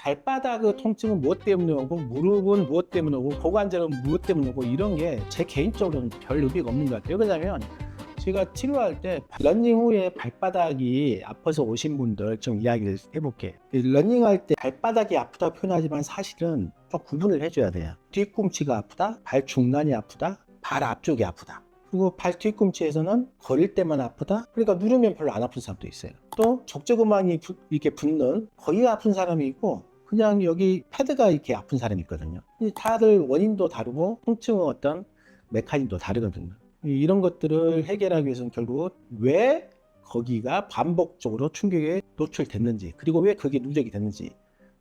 발바닥의 통증은 무엇 때문에 오고 무릎은 무엇 때문에 오고 고관절은 무엇 때문에 오고 이런 게 제 개인적으로는 별 의미가 없는 것 같아요. 왜냐하면 제가 치료할 때 러닝 후에 발바닥이 아파서 오신 분들 좀 이야기를 해볼게요. 러닝할 때 발바닥이 아프다고 표현하지만 사실은 좀 구분을 해줘야 돼요. 뒤꿈치가 아프다, 발 중간이 아프다, 발 앞쪽이 아프다. 그리고 발 뒤꿈치에서는 걸을 때만 아프다. 그러니까 누르면 별로 안 아픈 사람도 있어요. 또 족저근막이 이렇게 붓는 거의 아픈 사람이 있고 그냥 여기 패드가 이렇게 아픈 사람이 있거든요. 다들 원인도 다르고 통증의 어떤 메커니즘도 다르거든요. 이런 것들을 해결하기 위해서는 결국 왜 거기가 반복적으로 충격에 노출됐는지, 그리고 왜 그게 누적이 됐는지,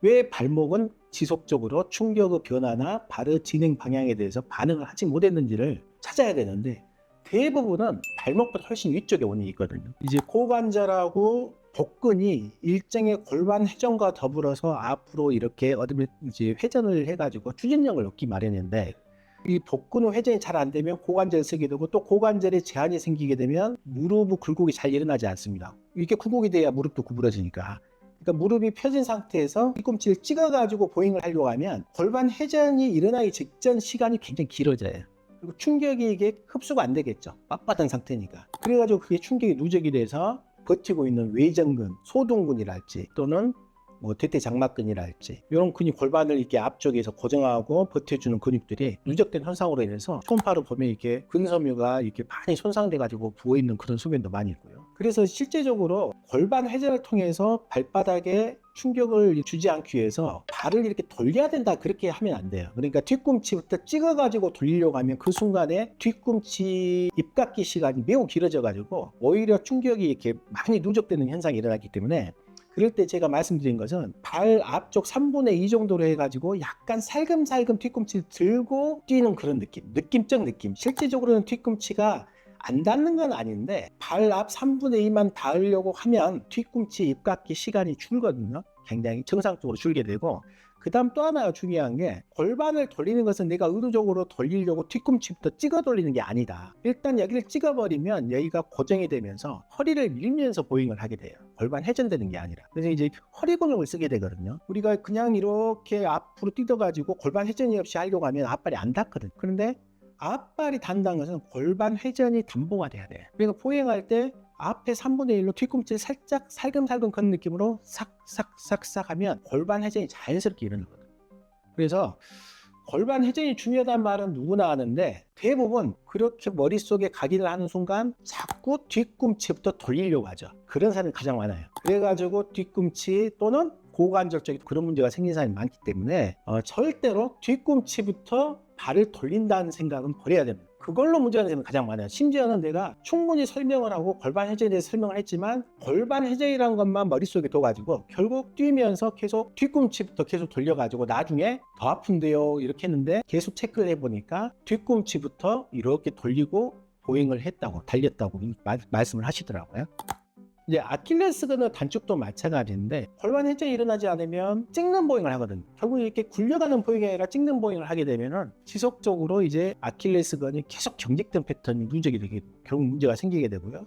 왜 발목은 지속적으로 충격의 변화나 발의 진행 방향에 대해서 반응을 하지 못했는지를 찾아야 되는데 대부분은 발목보다 훨씬 위쪽에 원인이 있거든요. 이제 고관절하고 복근이 일정의 골반 회전과 더불어서 앞으로 이렇게 어쩌면 이제 회전을 해가지고 추진력을 얻기 마련인데 이 복근의 회전이 잘 안 되면 고관절을 쓰게 되고 또 고관절에 제한이 생기게 되면 무릎의 굴곡이 잘 일어나지 않습니다. 이게 굴곡이 돼야 무릎도 구부러지니까. 그러니까 무릎이 펴진 상태에서 뒤꿈치를 찍어가지고 보행을 하려고 하면 골반 회전이 일어나기 직전 시간이 굉장히 길어져요. 그리고 충격이 이게 흡수가 안 되겠죠. 빳빳한 상태니까. 그래가지고 그게 충격이 누적이 돼서 버티고 있는 외전근, 소둔근이랄지 또는 대퇴장막근이랄지 이런 근육 골반을 이렇게 앞쪽에서 고정하고 버텨주는 근육들이 누적된 현상으로 인해서 초음파로 보면 이렇게 근섬유가 이렇게 많이 손상돼 가지고 부어 있는 그런 소변도 많이 있고요. 그래서 실제적으로 골반 회전을 통해서 발바닥에 충격을 주지 않기 위해서 발을 이렇게 돌려야 된다 그렇게 하면 안 돼요. 그러니까 뒤꿈치부터 찍어 가지고 돌리려고 하면 그 순간에 뒤꿈치 입각기 시간이 매우 길어져 가지고 오히려 충격이 이렇게 많이 누적되는 현상이 일어나기 때문에 그럴 때 제가 말씀드린 것은 발 앞쪽 3분의 2 정도로 해가지고 약간 살금살금 뒤꿈치를 들고 뛰는 그런 느낌, 느낌적 느낌. 실제적으로는 뒤꿈치가 안 닿는 건 아닌데 발 앞 3분의 2만 닿으려고 하면 뒤꿈치 입각기 시간이 줄거든요. 굉장히 정상적으로 줄게 되고 그 다음 또 하나 중요한 게 골반을 돌리는 것은 내가 의도적으로 돌리려고 뒤꿈치부터 찍어 돌리는 게 아니다. 일단 여기를 찍어버리면 여기가 고정이 되면서 허리를 밀면서 보행을 하게 돼요. 골반 회전되는 게 아니라. 그래서 이제 허리 근육을 쓰게 되거든요. 우리가 그냥 이렇게 앞으로 뛰어가지고 골반 회전이 없이 하려고 하면 앞발이 안 닿거든요. 그런데 앞발이 닿는다는 것은 골반 회전이 담보가 돼야 돼요. 그러니까 보행할 때 앞에 3분의 1로 뒤꿈치를 살짝 살금살금 건 느낌으로 싹싹싹싹 하면 골반 회전이 자연스럽게 일어나거든요. 그래서 골반 회전이 중요하다는 말은 누구나 아는데 대부분 그렇게 머릿속에 각인을 하는 순간 자꾸 뒤꿈치부터 돌리려고 하죠. 그런 사람이 가장 많아요. 그래가지고 뒤꿈치 또는 고관절 쪽에 그런 문제가 생긴 사람이 많기 때문에 절대로 뒤꿈치부터 발을 돌린다는 생각은 버려야 됩니다. 그걸로 문제가 되는 가장 많아요. 심지어는 내가 충분히 설명을 하고 골반 회전에 대해서 설명을 했지만 골반 회전이라는 것만 머릿속에 둬가지고 결국 뛰면서 계속 뒤꿈치부터 계속 돌려가지고 나중에 더 아픈데요 이렇게 했는데 계속 체크를 해보니까 뒤꿈치부터 이렇게 돌리고 보행을 했다고 달렸다고 말씀을 하시더라고요. 이제 아킬레스건의 단축도 마찬가지인데 골반 회전이 일어나지 않으면 찍는 보행을 하거든요. 결국 이렇게 굴려가는 보행이 아니라 찍는 보행을 하게 되면은 지속적으로 이제 아킬레스건이 계속 경직된 패턴이 누적이 되게 결국 문제가 생기게 되고요.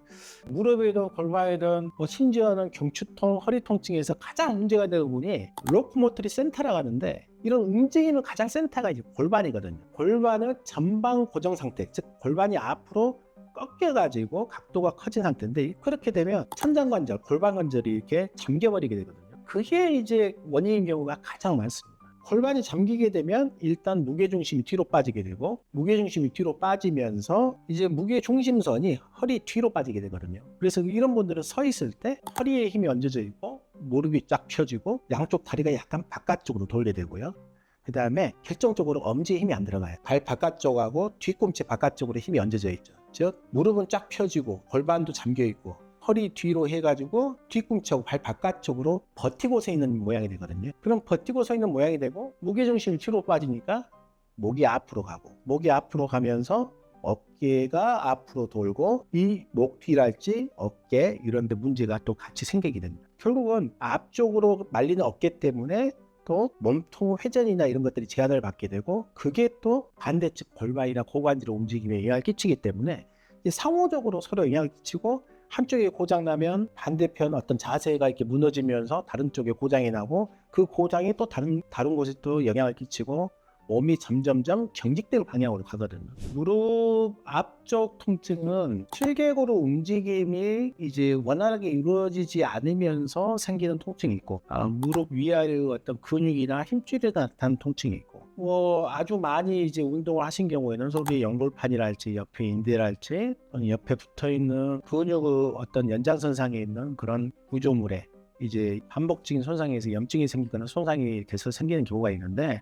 무릎이든 골반이든 심지어는 경추통, 허리 통증에서 가장 문제가 되는 부분이 로코모터리 센터라고 하는데 이런 움직이는 가장 센터가 이제 골반이거든요. 골반은 전방 고정 상태, 즉 골반이 앞으로 꺾여가지고 각도가 커진 상태인데 그렇게 되면 천장관절, 골반관절이 이렇게 잠겨버리게 되거든요. 그게 이제 원인인 경우가 가장 많습니다. 골반이 잠기게 되면 일단 무게중심이 뒤로 빠지게 되고 무게중심이 뒤로 빠지면서 이제 무게중심선이 허리 뒤로 빠지게 되거든요. 그래서 이런 분들은 서 있을 때 허리에 힘이 얹어져 있고 무릎이 쫙 펴지고 양쪽 다리가 약간 바깥쪽으로 돌게 되고요. 그 다음에 결정적으로 엄지에 힘이 안 들어가요. 발 바깥쪽하고 뒤꿈치 바깥쪽으로 힘이 얹어져 있죠. 즉 무릎은 쫙 펴지고 골반도 잠겨 있고 허리 뒤로 해가지고 뒤꿈치하고 발 바깥쪽으로 버티고 서 있는 모양이 되거든요. 그럼 버티고 서 있는 모양이 되고 무게중심이 뒤로 빠지니까 목이 앞으로 가고 목이 앞으로 가면서 어깨가 앞으로 돌고 이 목 뒤랄지 어깨 이런 데 문제가 또 같이 생기게 됩니다. 결국은 앞쪽으로 말리는 어깨 때문에 또 몸통 회전이나 이런 것들이 제한을 받게 되고 그게 또 반대측 골반이나 고관절 움직임에 영향을 끼치기 때문에 상호적으로 서로 영향을 끼치고 한쪽이 고장 나면 반대편 어떤 자세가 이렇게 무너지면서 다른 쪽에 고장이 나고 그 고장이 또 다른 곳에 또 영향을 끼치고 몸이 점점점 경직된 방향으로 가거든요. 무릎 앞쪽 통증은 출객으로 움직임이 이제 원활하게 이루어지지 않으면서 생기는 통증이 있고, 무릎 위아래 어떤 근육이나 힘줄에 나타나는 통증이 있고, 아주 많이 이제 운동을 하신 경우에는 소위 연골판이랄지 옆에 인대랄지 옆에 붙어 있는 근육의 어떤 연장선상에 있는 그런 구조물에 이제 반복적인 손상에서 염증이 생기거나 손상이 돼서 생기는 경우가 있는데,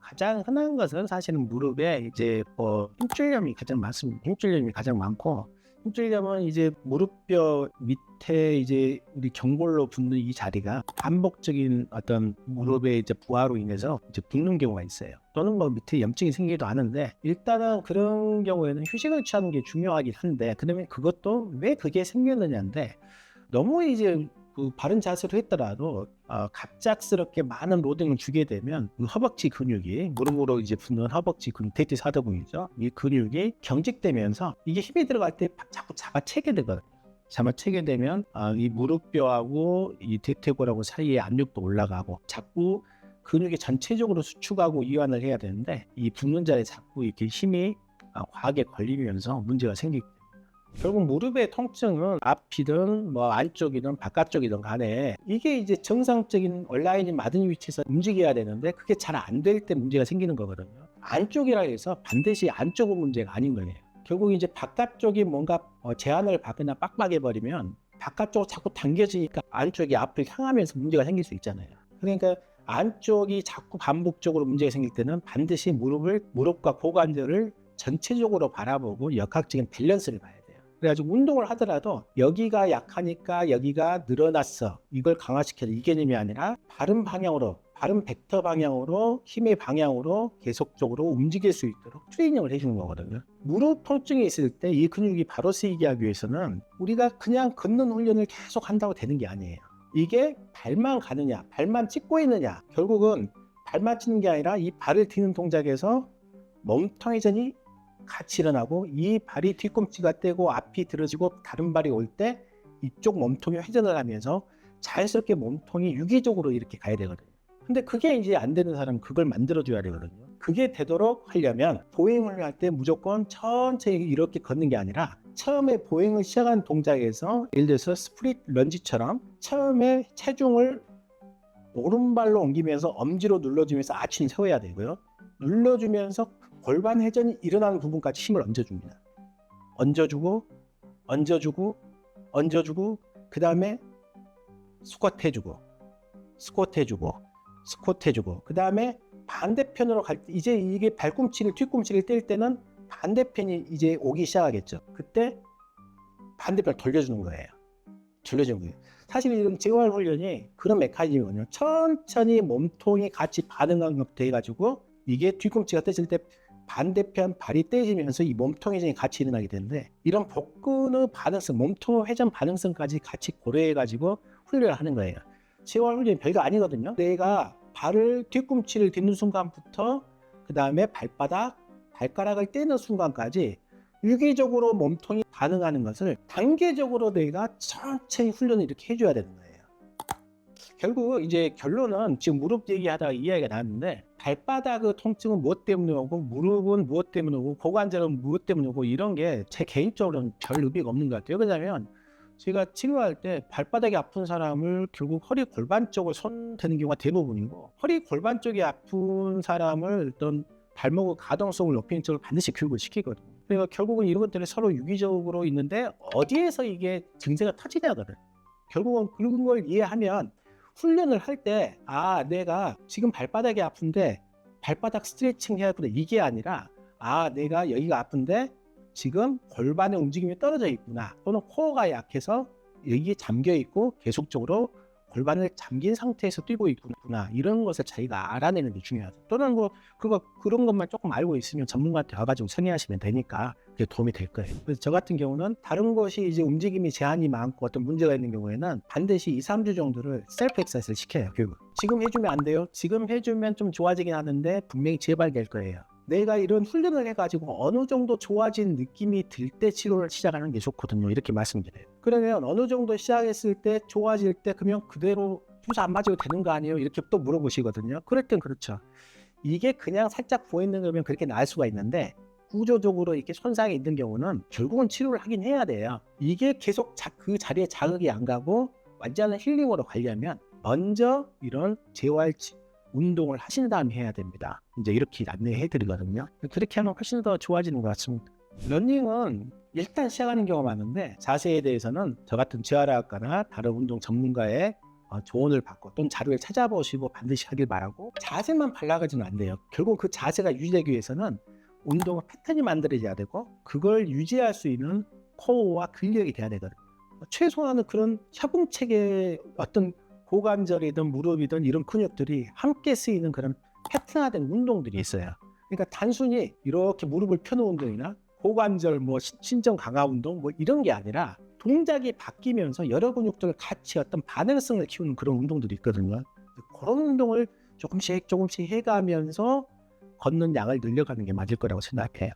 가장 흔한 것은 사실은 무릎에 이제 힘줄염이 가장 많습니다. 힘줄염이 가장 많고, 힘줄염은 이제 무릎뼈 밑에 이제 우리 경골로 붙는 이 자리가 반복적인 어떤 무릎의 이제 부하로 인해서 이제 붓는 경우가 있어요. 또는 밑에 염증이 생기기도 하는데, 일단은 그런 경우에는 휴식을 취하는 게 중요하긴 한데, 그러면 그것도 왜 그게 생겼느냐인데, 너무 이제 바른 자세로 했더라도 갑작스럽게 많은 로딩을 주게 되면 그 허벅지 근육이 무릎으로 이제 붙는 허벅지 근육 대퇴사두근이죠. 이 근육이 경직되면서 이게 힘이 들어갈 때 자꾸 잡아채게 되거든요. 잡아채게 되면 이 무릎뼈하고 이 대퇴골하고 사이에 압력도 올라가고 자꾸 근육이 전체적으로 수축하고 이완을 해야 되는데 이 붙는 자리에 자꾸 이렇게 힘이 과하게 걸리면서 문제가 생기고, 결국 무릎의 통증은 앞이든 안쪽이든 바깥쪽이든 간에 이게 이제 정상적인 온라인이 맞은 위치에서 움직여야 되는데 그게 잘 안 될 때 문제가 생기는 거거든요. 안쪽이라 해서 반드시 안쪽은 문제가 아닌 거예요. 결국 이제 바깥쪽이 뭔가 제한을 받거나 빡빡해 버리면 바깥쪽으로 자꾸 당겨지니까 안쪽이 앞을 향하면서 문제가 생길 수 있잖아요. 그러니까 안쪽이 자꾸 반복적으로 문제가 생길 때는 반드시 무릎과 고관절을 전체적으로 바라보고 역학적인 밸런스를 봐야 돼요. 그래가지고 운동을 하더라도 여기가 약하니까 여기가 늘어났어, 이걸 강화시켜야 돼, 이 개념이 아니라 바른 방향으로, 바른 벡터 방향으로, 힘의 방향으로 계속적으로 움직일 수 있도록 트레이닝을 해주는 거거든요. 무릎 통증이 있을 때 이 근육이 바로 쓰이게 하기 위해서는 우리가 그냥 걷는 훈련을 계속 한다고 되는 게 아니에요. 이게 발만 가느냐, 발만 찍고 있느냐, 결국은 발만 찍는 게 아니라 이 발을 디는 동작에서 몸통 회전이 같이 일어나고, 이 발이 뒤꿈치가 떼고 앞이 들어지고 다른 발이 올 때 이쪽 몸통이 회전을 하면서 자연스럽게 몸통이 유기적으로 이렇게 가야 되거든요. 근데 그게 이제 안 되는 사람은 그걸 만들어줘야 되거든요. 그게 되도록 하려면 보행을 할 때 무조건 천천히 이렇게 걷는 게 아니라 처음에 보행을 시작한 동작에서 예를 들어서 스프릿 런지처럼 처음에 체중을 오른발로 옮기면서 엄지로 눌러주면서 아치를 세워야 되고요. 눌러주면서 골반 회전이 일어나는 부분까지 힘을 얹어줍니다. 얹어주고 얹어주고 얹어주고, 그 다음에 스쿼트 해주고 스쿼트 해주고 스쿼트 해주고, 그 다음에 반대편으로 갈 때 이제 이게 뒤꿈치를 뗄 때는 반대편이 이제 오기 시작하겠죠. 그때 반대편을 돌려주는 거예요. 사실 이런 재활 훈련이 그런 메커니즘이거든요. 천천히 몸통이 같이 반응하는 것부터 해가지고 이게 뒤꿈치가 떼질 때 반대편 발이 떼지면서 이 몸통 회전이 같이 일어나게 되는데, 이런 복근의 반응성, 몸통 회전 반응성까지 같이 고려해가지고 훈련을 하는 거예요. 재활 훈련이 별거 아니거든요. 내가 뒤꿈치를 딛는 순간부터 그 다음에 발가락을 떼는 순간까지 유기적으로 몸통이 반응하는 것을 단계적으로 내가 천천히 훈련을 이렇게 해줘야 되는 거예요. 결국 이제 결론은 지금 무릎 얘기하다가 이야기가 나왔는데, 발바닥의 통증은 무엇 때문에 오고, 무릎은 무엇 때문에 오고, 고관절은 무엇 때문에 오고, 이런 게 제 개인적으로는 별 의미가 없는 것 같아요. 왜냐하면 제가 치료할 때 발바닥이 아픈 사람을 결국 허리 골반 쪽을 손대는 경우가 대부분이고, 허리 골반 쪽이 아픈 사람을 어떤 발목의 가동성을 높이는 쪽을 반드시 교육을 시키거든요. 그러니까 결국은 이런 것들이 서로 유기적으로 있는데 어디에서 이게 증세가 터지냐거든. 결국은 그런 걸 이해하면 훈련을 할 때 내가 지금 발바닥이 아픈데 발바닥 스트레칭 해야 되구나, 이게 아니라 내가 여기가 아픈데 지금 골반의 움직임이 떨어져 있구나, 또는 코어가 약해서 여기에 잠겨 있고 계속적으로 골반을 잠긴 상태에서 뛰고 있구나, 이런 것을 자기가 알아내는 게 중요하죠. 또는 그런 것만 조금 알고 있으면 전문가한테 와가지고 상의하시면 되니까 그게 도움이 될 거예요. 그래서 저 같은 경우는 다른 것이 이제 움직임이 제한이 많고 어떤 문제가 있는 경우에는 반드시 2-3주 정도를 셀프 엑서사이즈를 시켜요. 결국 지금 해주면 안 돼요. 지금 해주면 좀 좋아지긴 하는데 분명히 재발될 거예요. 내가 이런 훈련을 해가지고 어느 정도 좋아진 느낌이 들 때 치료를 시작하는 게 좋거든요. 이렇게 말씀드려요. 그러면 어느 정도 시작했을 때 좋아질 때 그러면 그대로 주사 안 맞아도 되는 거 아니에요? 이렇게 또 물어보시거든요. 그럴 땐 그렇죠. 이게 그냥 살짝 부어있는 거면 그렇게 나을 수가 있는데 구조적으로 이렇게 손상이 있는 경우는 결국은 치료를 하긴 해야 돼요. 이게 계속 그 자리에 자극이 안 가고 완전한 힐링으로 가려면 먼저 이런 재활 운동을 하신 다음에 해야 됩니다. 이제 이렇게 안내해 드리거든요. 그렇게 하면 훨씬 더 좋아지는 것 같습니다. 러닝은 일단 시작하는 경우가 많은데 자세에 대해서는 저 같은 재활학과나 다른 운동 전문가의 조언을 받고 또는 자료를 찾아보시고 반드시 하길 바라고, 자세만 발라가지는 안 돼요. 결국 그 자세가 유지되기 위해서는 운동 패턴이 만들어져야 되고 그걸 유지할 수 있는 코어와 근력이 돼야 되거든요. 최소한은 그런 협응체계의 어떤 고관절이든 무릎이든 이런 근육들이 함께 쓰이는 그런 패턴화된 운동들이 있어요. 그러니까 단순히 이렇게 무릎을 펴는 운동이나 고관절 신전 강화 운동 이런 게 아니라 동작이 바뀌면서 여러 근육들을 같이 어떤 반응성을 키우는 그런 운동들이 있거든요. 그런 운동을 조금씩 해가면서 걷는 양을 늘려가는 게 맞을 거라고 생각해요.